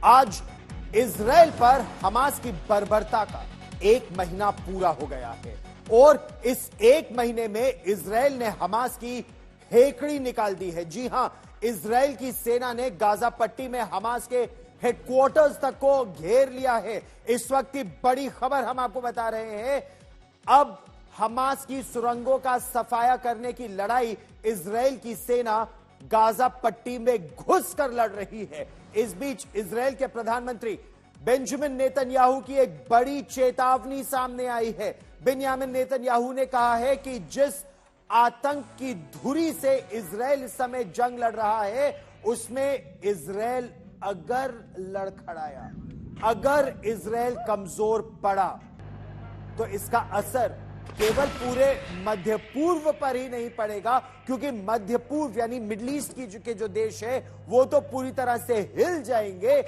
आज इजराइल पर हमास की बर्बरता का 1 महीना पूरा हो गया है और इस 1 महीने में इजराइल ने हमास की हेकड़ी निकाल दी है। जी हां, इजराइल की सेना ने गाजा पट्टी में हमास के हेडक्वार्टर्स तक को घेर लिया है। इस वक्त की बड़ी खबर हम आपको बता रहे हैं, अब हमास की सुरंगों का सफाया करने की लड़ाई इजराइल की सेना गाजा पट्टी में घुसकर लड़ रही है। इस बीच इजराइल के प्रधानमंत्री बेंजामिन नेतन्याहू की एक बड़ी चेतावनी सामने आई है। बेंजामिन नेतन्याहू ने कहा है कि जिस आतंक की धुरी से इजराइल इस समय जंग लड़ रहा है, उसमें इजराइल अगर लड़खड़ाया, अगर इजराइल कमजोर पड़ा, तो इसका असर केवल पूरे मध्य पूर्व पर ही नहीं पड़ेगा, क्योंकि मध्य पूर्व यानी मिडिल ईस्ट के जो देश है वो तो पूरी तरह से हिल जाएंगे।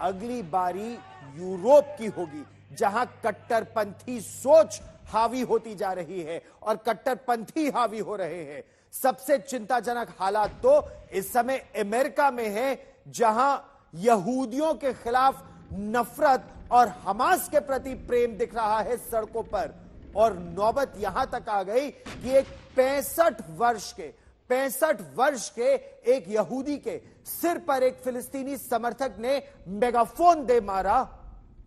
अगली बारी यूरोप की होगी, जहां कट्टरपंथी सोच हावी होती जा रही है और कट्टरपंथी हावी हो रहे हैं। सबसे चिंताजनक हालात तो इस समय अमेरिका में है, जहां यहूदियों के खिलाफ नफरत और हमास के प्रति प्रेम दिख रहा है सड़कों पर। और नौबत यहां तक आ गई कि एक 65 वर्ष के एक यहूदी के सिर पर एक फिलिस्तीनी समर्थक ने मेगाफोन दे मारा,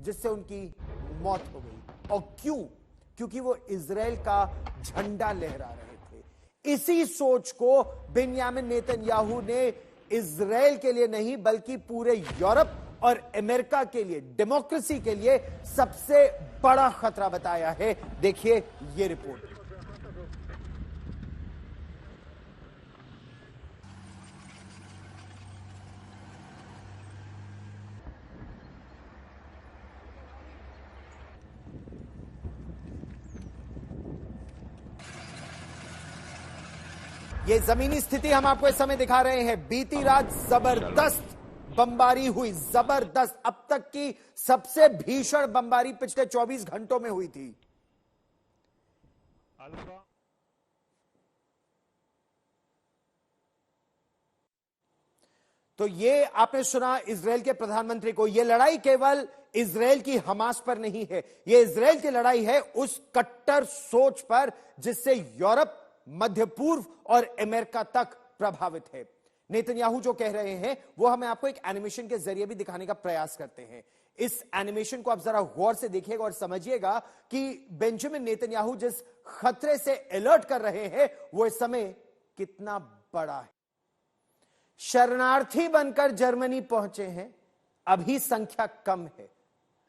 जिससे उनकी मौत हो गई। और क्यों? क्योंकि वो इजराइल का झंडा लहरा रहे थे। इसी सोच को बेंजामिन नेतन्याहू ने इजराइल के लिए नहीं, बल्कि पूरे यूरोप और अमेरिका के लिए, डेमोक्रेसी के लिए सबसे बड़ा खतरा बताया है। देखिए ये रिपोर्ट। ये जमीनी स्थिति हम आपको इस समय दिखा रहे हैं। बीती रात जबरदस्त बमबारी हुई, जबरदस्त। अब तक की सबसे भीषण बमबारी पिछले 24 घंटों में हुई थी। तो ये आपने सुना इजराइल के प्रधानमंत्री को। यह लड़ाई केवल इजराइल की हमास पर नहीं है, यह इजराइल की लड़ाई है उस कट्टर सोच पर जिससे यूरोप, मध्य पूर्व और अमेरिका तक प्रभावित है। नेतन्याहू जो कह रहे हैं वो हमें आपको एक एनिमेशन के जरिए भी दिखाने का प्रयास करते हैं। इस एनिमेशन को आप जरा गौर से देखिएगा और समझिएगा कि बेंजामिन नेतन्याहू जिस खतरे से अलर्ट कर रहे हैं वो इस समय कितना बड़ा है। शरणार्थी बनकर जर्मनी पहुंचे हैं, अभी संख्या कम है,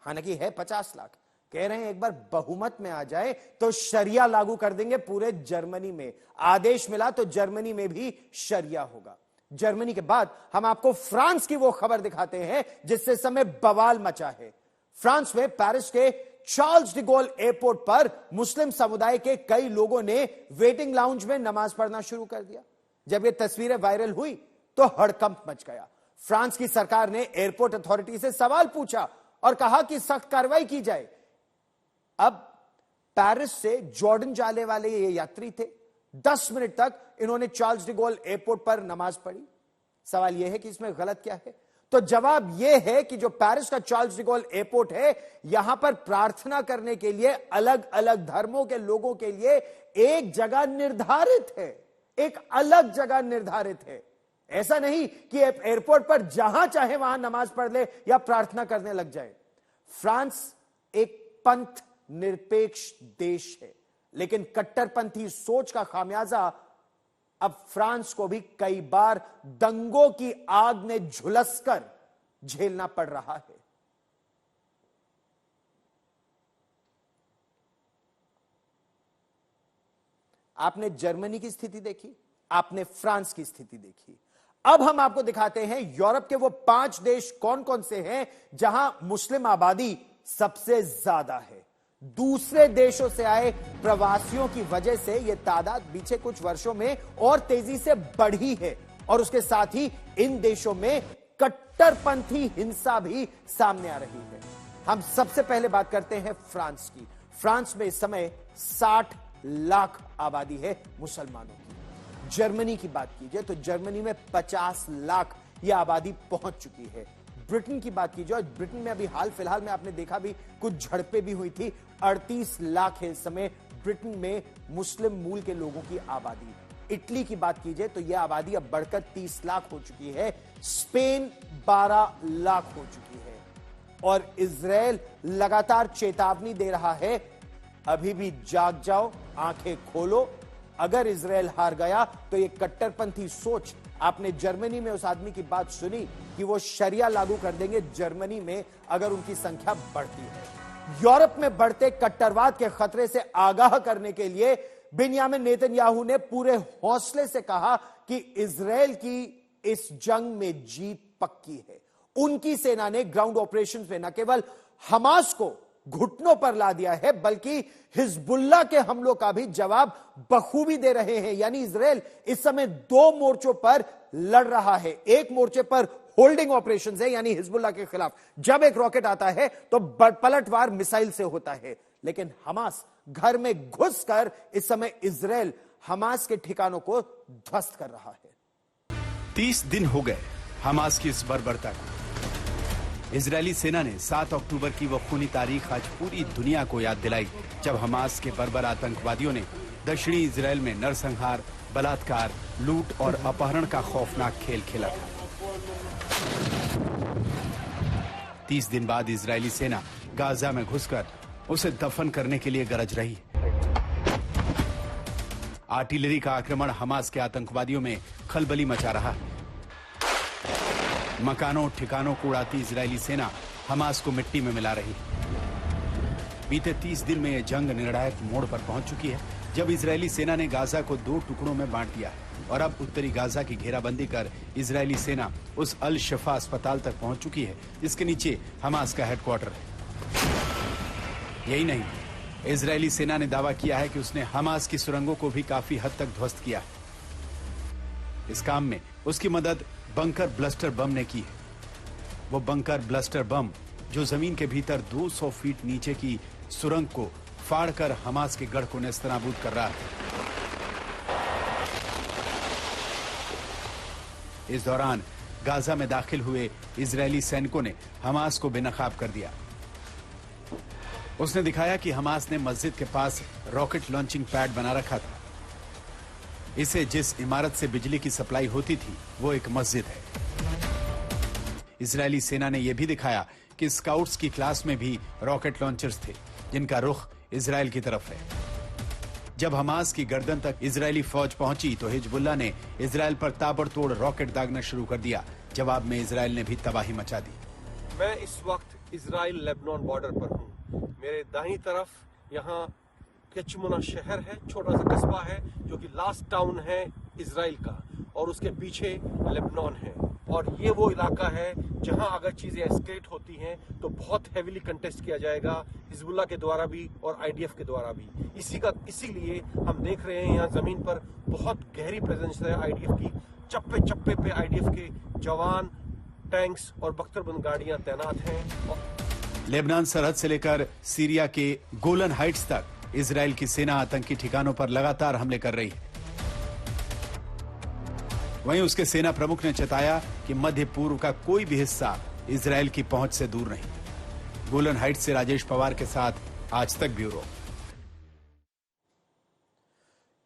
हालांकि है 50 लाख। कह रहे हैं एक बार बहुमत में आ जाए तो शरिया लागू कर देंगे पूरे जर्मनी में। आदेश मिला तो जर्मनी में भी शरिया होगा। जर्मनी के बाद हम आपको फ्रांस की वो खबर दिखाते हैं जिससे समय बवाल मचा है। फ्रांस में पेरिस के चार्ल्स डी गोल एयरपोर्ट पर मुस्लिम समुदाय के कई लोगों ने वेटिंग लाउंज में नमाज पढ़ना शुरू कर दिया। जब ये तस्वीरें वायरल हुई तो हड़कंप मच गया। फ्रांस की सरकार ने एयरपोर्ट अथॉरिटी से सवाल पूछा और कहा कि सख्त कार्रवाई की जाए। अब पेरिस से जॉर्डन जाने वाले ये यात्री थे। 10 मिनट तक इन्होंने चार्ल्स डी गोल एयरपोर्ट पर नमाज पढ़ी। सवाल यह है कि इसमें गलत क्या है? तो जवाब यह है कि जो पेरिस का चार्ल्स डी गोल एयरपोर्ट है, यहां पर प्रार्थना करने के लिए अलग अलग धर्मों के लोगों के लिए एक जगह निर्धारित है, एक अलग जगह निर्धारित है। ऐसा नहीं कि एयरपोर्ट पर जहां चाहे वहां नमाज पढ़ ले या प्रार्थना करने लग जाए। फ्रांस एक पंथ निरपेक्ष देश है, लेकिन कट्टरपंथी सोच का खामियाजा अब फ्रांस को भी कई बार दंगों की आग में झुलसकर झेलना पड़ रहा है। आपने जर्मनी की स्थिति देखी, आपने फ्रांस की स्थिति देखी। अब हम आपको दिखाते हैं यूरोप के वो 5 देश कौन कौन से हैं जहां मुस्लिम आबादी सबसे ज्यादा है। दूसरे देशों से आए प्रवासियों की वजह से यह तादाद बीते कुछ वर्षों में और तेजी से बढ़ी है और उसके साथ ही इन देशों में कट्टरपंथी हिंसा भी सामने आ रही है। हम सबसे पहले बात करते हैं फ्रांस की। फ्रांस में इस समय 60 लाख आबादी है मुसलमानों की। जर्मनी की बात कीजिए तो जर्मनी में 50 लाख यह आबादी पहुंच चुकी है। ब्रिटेन की बात कीजिए, और ब्रिटेन में अभी हाल फिलहाल में आपने देखा भी कुछ झड़पें भी हुई थी। 38 लाख है इस समय ब्रिटेन में मुस्लिम मूल के लोगों की आबादी। इटली की बात कीजिए तो यह आबादी अब बढ़कर 30 लाख हो चुकी है। स्पेन 12 लाख हो चुकी है। और इजरायल लगातार चेतावनी दे रहा है, अभी भी जाग जाओ, आंखें खोलो। अगर इजरायल हार गया तो यह कट्टरपंथी सोच, आपने जर्मनी में उस आदमी की बात सुनी कि वो शरिया लागू कर देंगे जर्मनी में अगर उनकी संख्या बढ़ती है। यूरोप में बढ़ते कट्टरवाद के खतरे से आगाह करने के लिए बिन्यामिन नेतन्याहू ने पूरे हौसले से कहा कि इजरायल की इस जंग में जीत पक्की है। उनकी सेना ने ग्राउंड ऑपरेशंस में न केवल हमास को घुटनों पर ला दिया है, बल्कि हिजबुल्लाह के हमलों का भी जवाब बखूबी दे रहे हैं। यानी इजरायल इस समय 2 मोर्चों पर लड़ रहा है। एक मोर्चे पर होल्डिंग ऑपरेशंस है, यानी हिजबुल्लाह के खिलाफ जब एक रॉकेट आता है तो पलटवार मिसाइल से होता है। लेकिन हमास घर में घुसकर इस समय इजरायल हमास के ठिकानों को ध्वस्त कर रहा है। 30 दिन हो गए हमास की इस बर्बरता को। इजरायली सेना ने 7 अक्टूबर की वो खूनी तारीख आज पूरी दुनिया को याद दिलाई, जब हमास के बर्बर आतंकवादियों ने दक्षिणी इजरायल में नरसंहार, बलात्कार, लूट और अपहरण का खौफनाक खेल खेला था। 30 दिन बाद इजरायली सेना गाजा में घुसकर उसे दफन करने के लिए गरज रही। आर्टिलरी का आक्रमण हमास के आतंकवादियों में खलबली मचा रहा है। मकानों ठिकानों को उड़ाती इजरायली सेना हमास को मिट्टी में मिला रही है। बीते 30 दिन में यह जंग निर्णायक मोड़ पर पहुंच चुकी है, जब इजरायली सेना ने गाजा को 2 टुकड़ों में बांट दिया और अब उत्तरी गाजा की घेराबंदी कर इजरायली सेना उस अल शिफा अस्पताल तक पहुंच चुकी है, जिसके नीचे हमास का हेडक्वार्टर है। यही नहीं, इजरायली सेना ने दावा किया है कि उसने हमास की सुरंगों को भी काफी हद तक ध्वस्त किया है। इस काम में उसकी मदद बंकर ब्लस्टर बम ने की है। वो बंकर ब्लस्टर बम जो जमीन के भीतर 200 फीट नीचे की सुरंग को फाड़कर हमास के गढ़ को नेस्तनाबूद कर रहा है। इस दौरान गाजा में दाखिल हुए इजरायली सैनिकों ने हमास को बेनकाब कर दिया। उसने दिखाया कि हमास ने मस्जिद के पास रॉकेट लॉन्चिंग पैड बना रखा था। इसे जिस इमारत से बिजली की सप्लाई होती थी वो एक मस्जिद है। इजरायली सेना ने यह भी दिखाया कि स्काउट्स की क्लास में भी रॉकेट लॉन्चर्स थे, जिनका रुख इजरायल की तरफ है। जब हमास की गर्दन तक इजरायली फौज पहुंची तो हिजबुल्लाह ने इजरायल पर ताबड़तोड़ रॉकेट दागना शुरू कर दिया। जवाब में इजरायल ने भी तबाही मचा दी। मैं इस वक्त इजराइल लेबनान बॉर्डर पर हूँ। मेरे दाहिनी तरफ यहाँ केचमुना शहर है, छोटा सा कस्बा है जो कि लास्ट टाउन है इजराइल का, और उसके पीछे लेबनान है। और ये वो इलाका है जहां अगर चीजें एस्केलेट होती हैं तो बहुत हेवीली कंटेस्ट किया जाएगा हिजबुल्लाह के द्वारा भी और आईडीएफ के द्वारा भी। इसीलिए हम देख रहे हैं यहाँ जमीन पर बहुत गहरी प्रेजेंस है आईडीएफ की। चप्पे चप्पे पे आईडीएफ के जवान, टैंक्स और बख्तरबंद गाड़ियां तैनात हैं। लेबनान सरहद से लेकर सीरिया के गोलन हाइट्स तक इजरायल की सेना आतंकी ठिकानों पर लगातार हमले कर रही है। वहीं उसके सेना प्रमुख ने चेताया कि मध्य पूर्व का कोई भी हिस्सा इजरायल की पहुंच से दूर नहीं। गोलन हाइट्स से राजेश पवार के साथ आज तक ब्यूरो।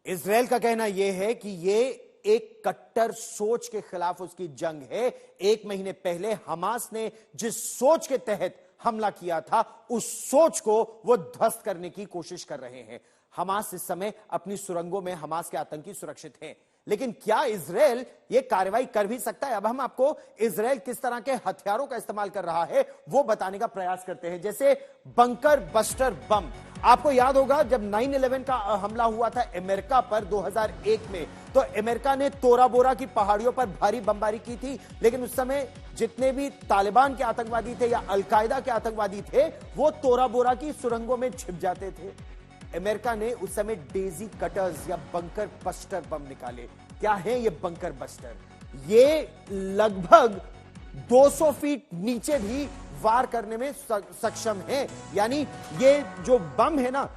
इजरायल का कहना यह है कि यह एक कट्टर सोच के खिलाफ उसकी जंग है। 1 महीने पहले हमास ने जिस सोच के तहत हमला किया था, उस सोच को वो ध्वस्त करने की कोशिश कर रहे हैं। हमास इस समय अपनी सुरंगों में हमास के आतंकी सुरक्षित हैं, लेकिन क्या इजरायल ये कार्रवाई कर भी सकता है? अब हम आपको इजरायल किस तरह के हथियारों का इस्तेमाल कर रहा है वो बताने का प्रयास करते हैं। जैसे बंकर बस्टर बम, आपको याद होगा जब 9/11 का हमला हुआ था अमेरिका पर 2001 में, तो अमेरिका ने तोरा बोरा की पहाड़ियों पर भारी बमबारी की थी, लेकिन उस समय जितने भी तालिबान के आतंकवादी थे या अलकायदा के आतंकवादी थे वो तोरा बोरा की सुरंगों में छिप जाते थे। अमेरिका ने उस समय डेजी कटर्स या बंकर बस्टर बम निकाले। क्या है ये बंकर बस्टर? ये लगभग 200 फीट नीचे भी वार करने में सक्षम है। यानी ये जो बम है ना,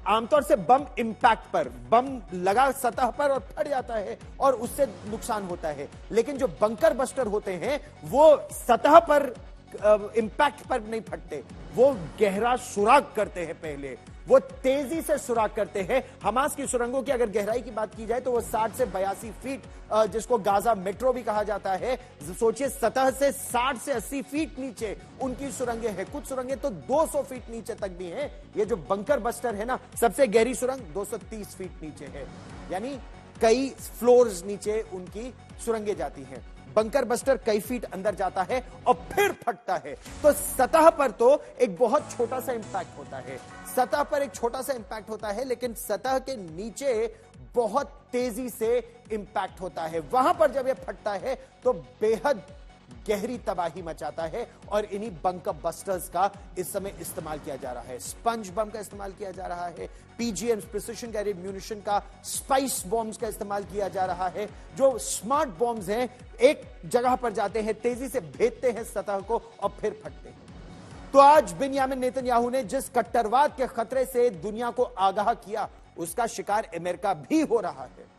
आमतौर से बम इंपैक्ट पर, बम लगा सतह पर और फट जाता है और उससे नुकसान होता है, लेकिन जो बंकर बस्टर होते हैं वो सतह पर इंपैक्ट पर नहीं फटते, वो गहरा सुराग करते हैं। पहले वो तेजी से सुराग करते हैं। हमास की सुरंगों की अगर गहराई की बात की जाए तो वो 60 से 82 फीट, जिसको गाजा मेट्रो भी कहा जाता है। सोचिए, सतह से 60 से 80 फीट नीचे उनकी सुरंगें हैं। कुछ सुरंगें तो 200 फीट नीचे तक भी हैं। ये जो बंकर बस्टर है ना, सबसे गहरी सुरंग 230 फीट नीचे है, यानी कई फ्लोर्स नीचे उनकी सुरंगें जाती हैं। बंकर बस्टर कई फीट अंदर जाता है और फिर फटता है। तो सतह पर तो एक बहुत छोटा सा इंपैक्ट होता है, सतह पर एक छोटा सा इंपैक्ट होता है, लेकिन सतह के नीचे बहुत तेजी से इंपैक्ट होता है। वहां पर जब यह फटता है तो बेहद गहरी तबाही मचाता है। और इन्हीं बंकर बस्टर्स का इस समय इस्तेमाल किया जा रहा है। स्पंज बम का इस्तेमाल किया जा रहा है, पीजीएम प्रिसिशन गाइडेड म्यूनिशन का, स्पाइस बॉम्ब्स का इस्तेमाल किया जा रहा है। जो स्मार्ट बॉम्ब्स हैं, एक जगह पर जाते हैं, तेजी से भेदते हैं सतह को और फिर फटते हैं। तो आज बिन्यामिन नेतन्याहू ने जिस कट्टरवाद के खतरे से दुनिया को आगाह किया, उसका शिकार अमेरिका भी हो रहा है।